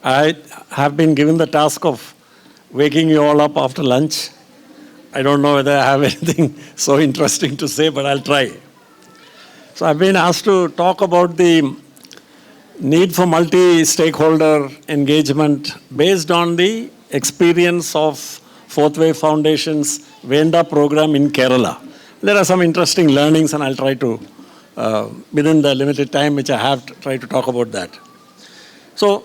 I have been given the task of waking you all up after lunch. I don't know whether I have anything so interesting to say, but I'll try. So I've been asked to talk about the need for multi-stakeholder engagement based on the experience of Fourth Wave Foundation's VENDA program in Kerala. There are some interesting learnings, and I'll try to, within the limited time which I have, try to talk about that. So,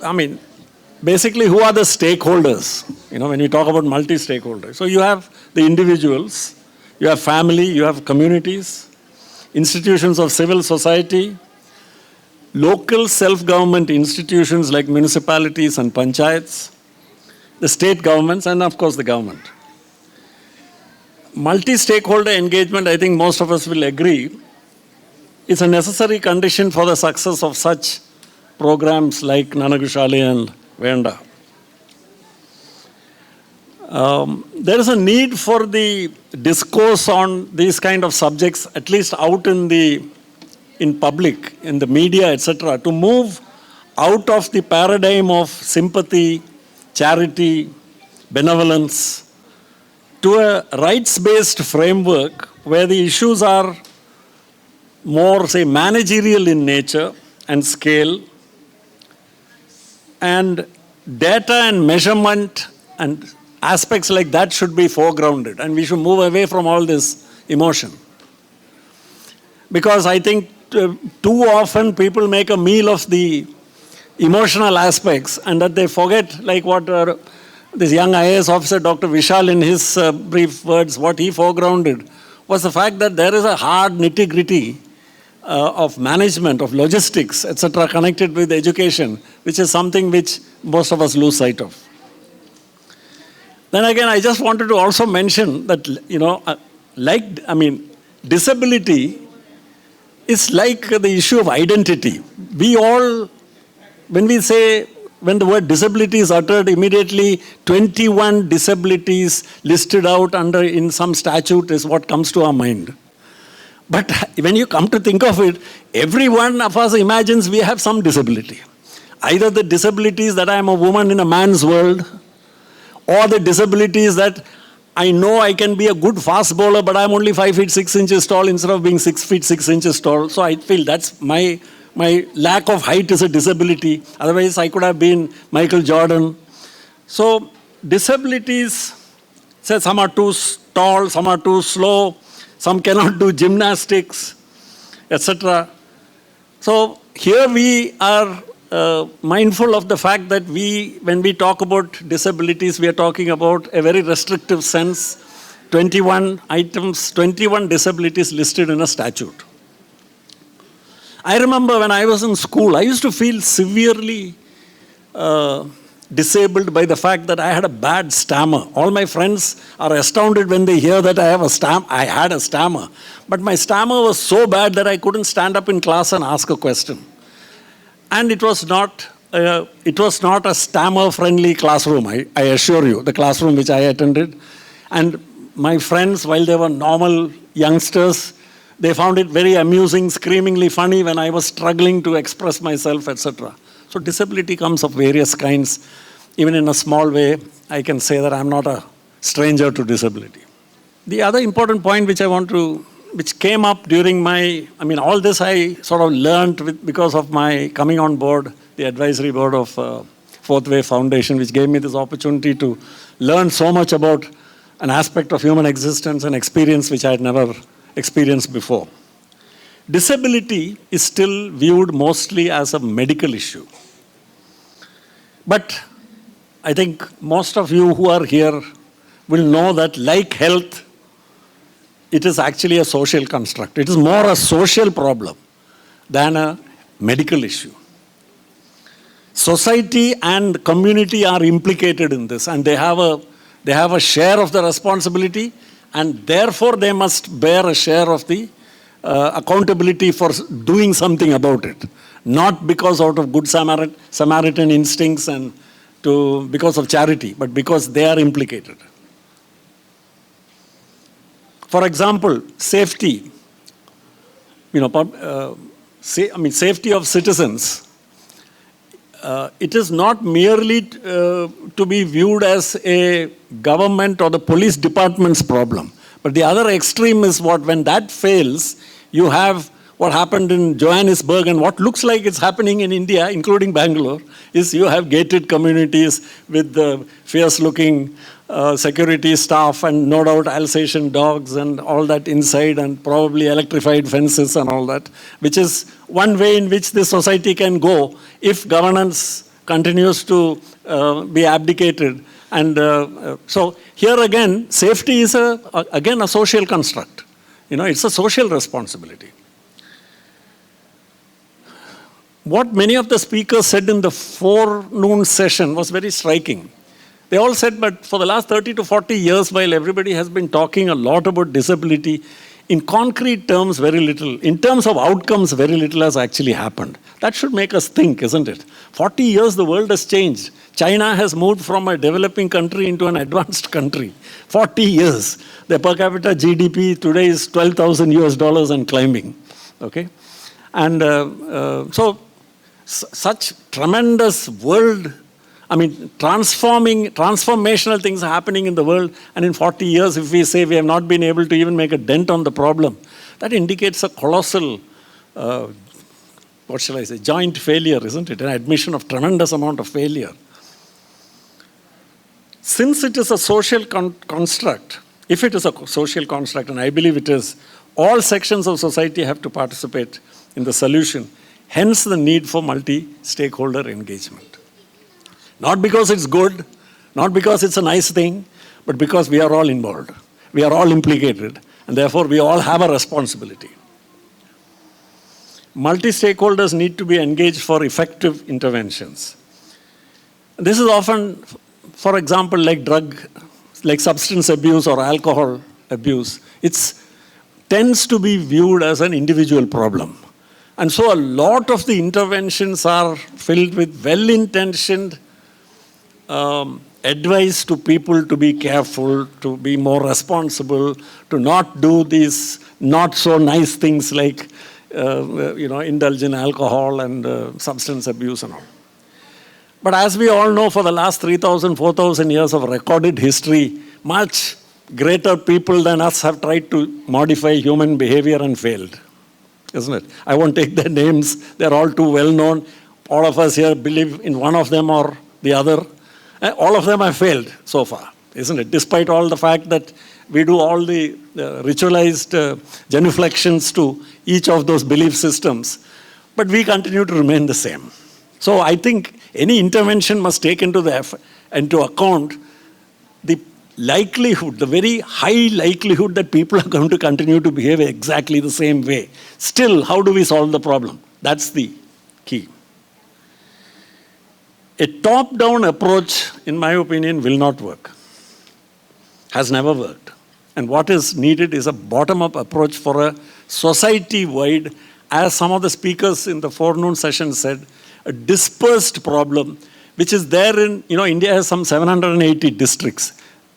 basically, who are the stakeholders? When we talk about multi-stakeholders. So you have the individuals, you have family, you have communities, institutions of civil society, local self-government institutions like municipalities and panchayats, the state governments, and of course the government. Multi-stakeholder engagement, I think most of us will agree, is a necessary condition for the success of such programs like Nanagushali and VENDA. There is a need for the discourse on these kind of subjects, at least out in public, in the media, etc., to move out of the paradigm of sympathy, charity, benevolence, to a rights-based framework where the issues are more, say, managerial in nature and scale, and data and measurement and aspects like that should be foregrounded, and we should move away from all this emotion. Because I think too often people make a meal of the emotional aspects and that they forget, like what this young IAS officer, Dr. Vishal, in his brief words, what he foregrounded was the fact that there is a hard nitty-gritty of management, of logistics, etc., connected with education, which is something which most of us lose sight of. Then again, I just wanted to also mention that, disability is like the issue of identity. We all, when the word disability is uttered, immediately 21 disabilities listed out in some statute is what comes to our mind. But when you come to think of it, every one of us imagines we have some disability. Either the disabilities that I am a woman in a man's world, or the disabilities that I know I can be a good fast bowler, but I'm only 5 feet 6 inches tall instead of being 6 feet 6 inches tall. So I feel that's my lack of height is a disability. Otherwise, I could have been Michael Jordan. So disabilities, say some are too tall, some are too slow, some cannot do gymnastics, etc. So here we are mindful of the fact that when we talk about disabilities, we are talking about a very restrictive sense, 21 items, 21 disabilities listed in a statute. I remember when I was in school, I used to feel severely disabled by the fact that I had a bad stammer. All my friends are astounded when they hear that I had a stammer. But my stammer was so bad that I couldn't stand up in class and ask a question. And it was not a stammer-friendly classroom, I assure you, the classroom which I attended. And my friends, while they were normal youngsters, they found it very amusing, screamingly funny when I was struggling to express myself, etc. So disability comes of various kinds. Even in a small way, I can say that I'm not a stranger to disability. The other important point which came up during all this I sort of learned because of my coming on board, the advisory board of Fourth Wave Foundation, which gave me this opportunity to learn so much about an aspect of human existence and experience which I had never experienced before. Disability is still viewed mostly as a medical issue. But I think most of you who are here will know that, like health, it is actually a social construct. It is more a social problem than a medical issue. Society and community are implicated in this, and they have a share of the responsibility, and therefore they must bear a share of the accountability for doing something about it. Not because out of good Samaritan instincts and because of charity, but because they are implicated. For example, safety. Safety of citizens it is not merely to be viewed as a government or the police department's problem. But the other extreme is what, when that fails, you have what happened in Johannesburg, and what looks like it's happening in India, including Bangalore, is you have gated communities with the fierce-looking security staff and no doubt Alsatian dogs and all that inside, and probably electrified fences and all that, which is one way in which the society can go if governance continues to be abdicated. And so here again, safety is again a social construct. It's a social responsibility. What many of the speakers said in the forenoon session was very striking. They all said, but for the last 30 to 40 years, while everybody has been talking a lot about disability, in concrete terms, very little. In terms of outcomes, very little has actually happened. That should make us think, isn't it? 40 years, the world has changed. China has moved from a developing country into an advanced country. 40 years. Their per capita GDP today is $12,000 and climbing. Okay? And so, such tremendous world, transformational things are happening in the world, and in 40 years, if we say we have not been able to even make a dent on the problem, that indicates a colossal, joint failure, isn't it? An admission of tremendous amount of failure. Since it is a social construct, if it is a social construct, and I believe it is, all sections of society have to participate in the solution. Hence the need for multi-stakeholder engagement. Not because it's good, not because it's a nice thing, but because we are all involved. We are all implicated, and therefore we all have a responsibility. Multi-stakeholders need to be engaged for effective interventions. This is often, for example, like substance abuse or alcohol abuse. It tends to be viewed as an individual problem. And so a lot of the interventions are filled with well-intentioned advice to people to be careful, to be more responsible, to not do these not so nice things like indulge in alcohol and substance abuse and all. But as we all know, for the last 3,000, 4,000 years of recorded history, much greater people than us have tried to modify human behavior and failed, isn't it? I won't take their names. They're all too well known. All of us here believe in one of them or the other. All of them have failed so far, isn't it? Despite all the fact that we do all the ritualized genuflections to each of those belief systems, but we continue to remain the same. So I think any intervention must take into account the likelihood, the very high likelihood that people are going to continue to behave exactly the same way. Still, how do we solve the problem? That's the key. A top-down approach, in my opinion, will not work. Has never worked. And what is needed is a bottom-up approach for a society-wide, as some of the speakers in the forenoon session said, a dispersed problem, which is there in, India has some 780 districts.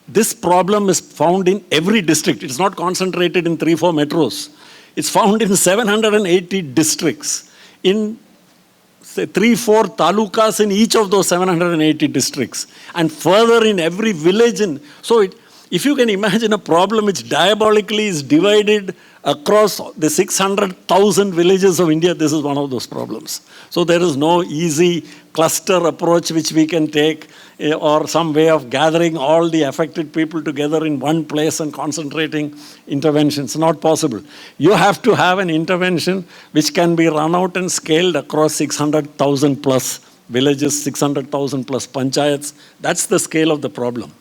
This problem is found in every district. It's not concentrated in 3-4 metros. It's found in 780 districts, in 3-4 talukas in each of those 780 districts, and further in every village. So if you can imagine a problem which diabolically is divided across the 600,000 villages of India, this is one of those problems. So there is no easy cluster approach which we can take, or some way of gathering all the affected people together in one place and concentrating interventions. Not possible. You have to have an intervention which can be run out and scaled across 600,000 plus villages, 600,000 plus panchayats. That's the scale of the problem.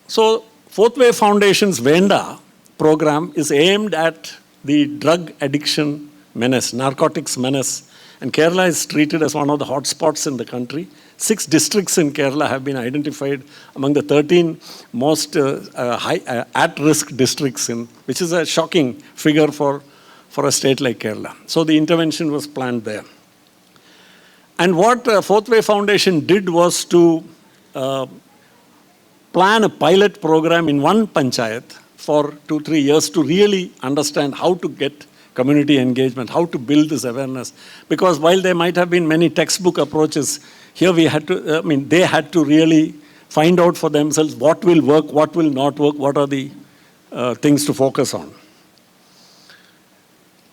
So Fourth Way Foundation's VENDA program is aimed at the drug addiction menace, narcotics menace. And Kerala is treated as one of the hotspots in the country. 6 districts in Kerala have been identified among the 13 most at-risk districts, which is a shocking figure for a state like Kerala. So the intervention was planned there. And what Fourth Way Foundation did was to plan a pilot program in one panchayat for 2-3 years to really understand how to get community engagement, how to build this awareness. Because while there might have been many textbook approaches, here we had to, they had to really find out for themselves what will work, what will not work, what are the things to focus on.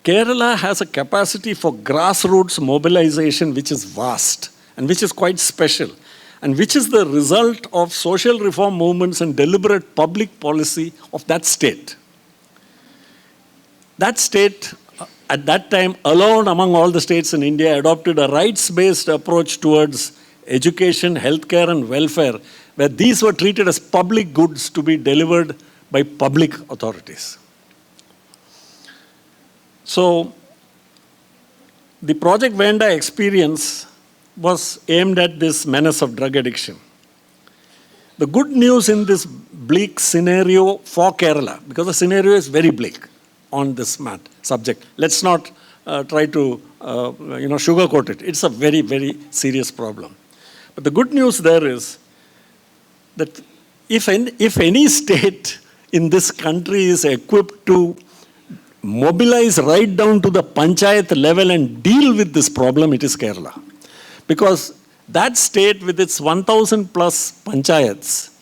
Kerala has a capacity for grassroots mobilization which is vast and which is quite special, and which is the result of social reform movements and deliberate public policy of that state. That state, at that time, alone among all the states in India, adopted a rights-based approach towards education, healthcare, and welfare, where these were treated as public goods to be delivered by public authorities. So, the Project VENDA experience was aimed at this menace of drug addiction. The good news in this bleak scenario for Kerala, because the scenario is very bleak on this subject. Let's not try to sugarcoat it. It's a very, very serious problem. But the good news there is that if any state in this country is equipped to mobilize right down to the panchayat level and deal with this problem, it is Kerala. Because that state with its 1,000 plus panchayats,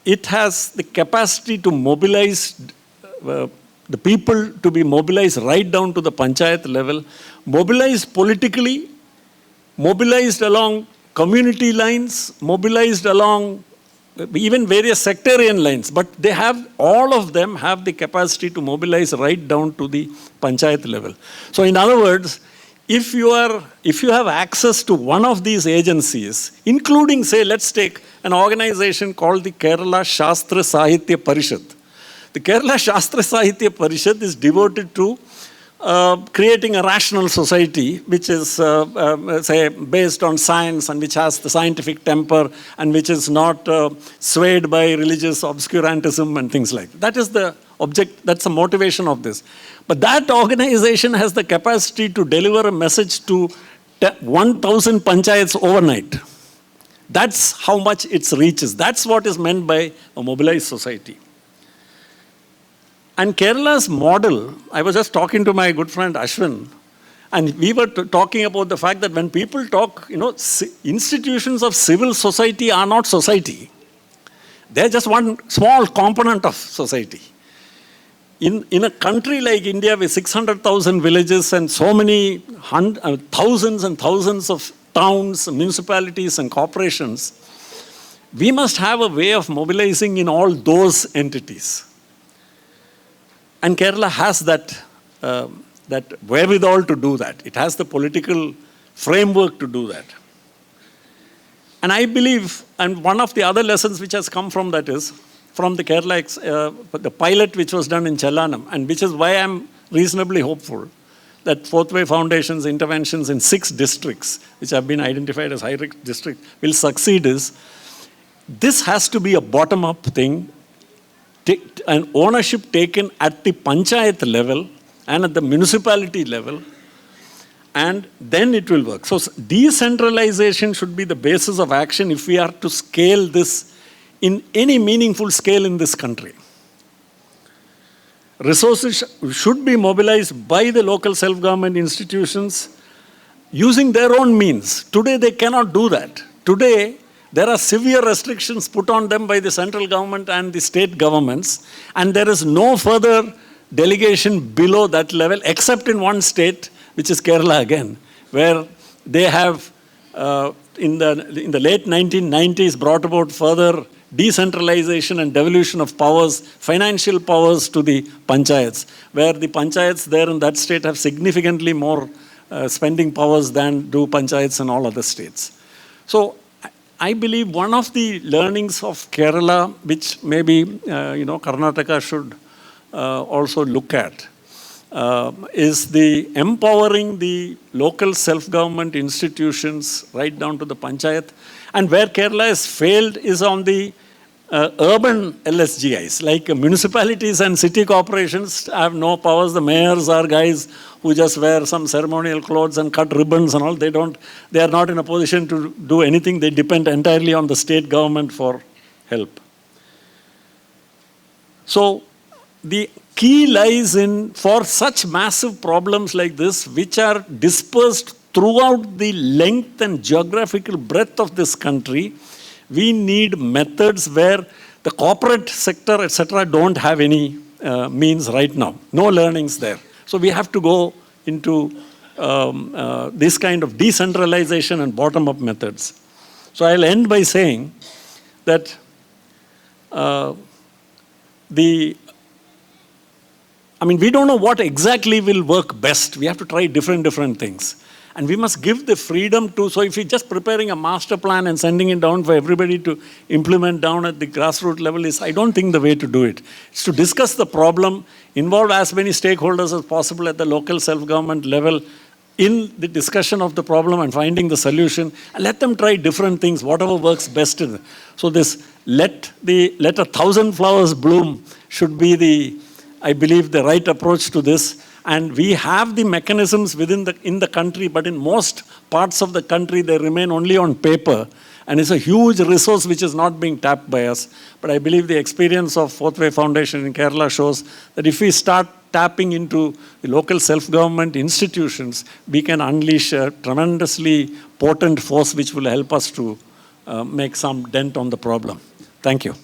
it has the capacity to mobilize the people to be mobilized right down to the panchayat level, mobilized politically, mobilized along community lines, mobilized along even various sectarian lines, but they have, all of them have the capacity to mobilize right down to the panchayat level. So in other words, if you have access to one of these agencies, including, say, let's take an organization called the Kerala Shastra Sahitya Parishad. The Kerala Shastra Sahitya Parishad is devoted to creating a rational society which is, say, based on science and which has the scientific temper and which is not swayed by religious obscurantism and things like that. That is the object, that's the motivation of this. But that organization has the capacity to deliver a message to 1,000 panchayats overnight. That's how much its reach is. That's what is meant by a mobilized society. And Kerala's model, I was just talking to my good friend Ashwin, and we were talking about the fact that when people talk, institutions of civil society are not society. They're just one small component of society. In a country like India with 600,000 villages and so many thousands and thousands of towns, municipalities and corporations, we must have a way of mobilizing in all those entities. And Kerala has that wherewithal to do that. It has the political framework to do that. And I believe, and one of the other lessons which has come from that is, from the Kerala, the pilot which was done in Chellanam, and which is why I'm reasonably hopeful that Fourth Way Foundation's interventions in 6 districts, which have been identified as high-risk districts, will succeed is, this has to be a bottom-up thing, an ownership taken at the panchayat level and at the municipality level, and then it will work. So decentralization should be the basis of action if we are to scale this in any meaningful scale in this country. Resources should be mobilized by the local self-government institutions using their own means. Today they cannot do that. Today there are severe restrictions put on them by the central government and the state governments, and there is no further delegation below that level except in one state, which is Kerala again, where they have in the late 1990s brought about further decentralization and devolution of powers, financial powers to the panchayats, where the panchayats there in that state have significantly more spending powers than do panchayats in all other states. So I believe one of the learnings of Kerala, which maybe Karnataka should also look at, is the empowering the local self-government institutions right down to the panchayat. And where Kerala has failed is on the urban LSGIs, like municipalities and city corporations have no powers. The mayors are guys who just wear some ceremonial clothes and cut ribbons and all. They are not in a position to do anything. They depend entirely on the state government for help. So the key lies in, for such massive problems like this, which are dispersed throughout the length and geographical breadth of this country, we need methods where the corporate sector, etc., don't have any means right now. No learnings there. So we have to go into this kind of decentralization and bottom-up methods. So I'll end by saying that we don't know what exactly will work best. We have to try different things. And we must give the freedom to, so if you're just preparing a master plan and sending it down for everybody to implement down at the grassroots level I don't think the way to do it. It's to discuss the problem, involve as many stakeholders as possible at the local self-government level in the discussion of the problem and finding the solution, and let them try different things, whatever works best. So this let 1,000 flowers bloom should be I believe, the right approach to this. And we have the mechanisms in the country, but in most parts of the country, they remain only on paper. And it's a huge resource which is not being tapped by us. But I believe the experience of Fourth Way Foundation in Kerala shows that if we start tapping into the local self-government institutions, we can unleash a tremendously potent force which will help us to make some dent on the problem. Thank you.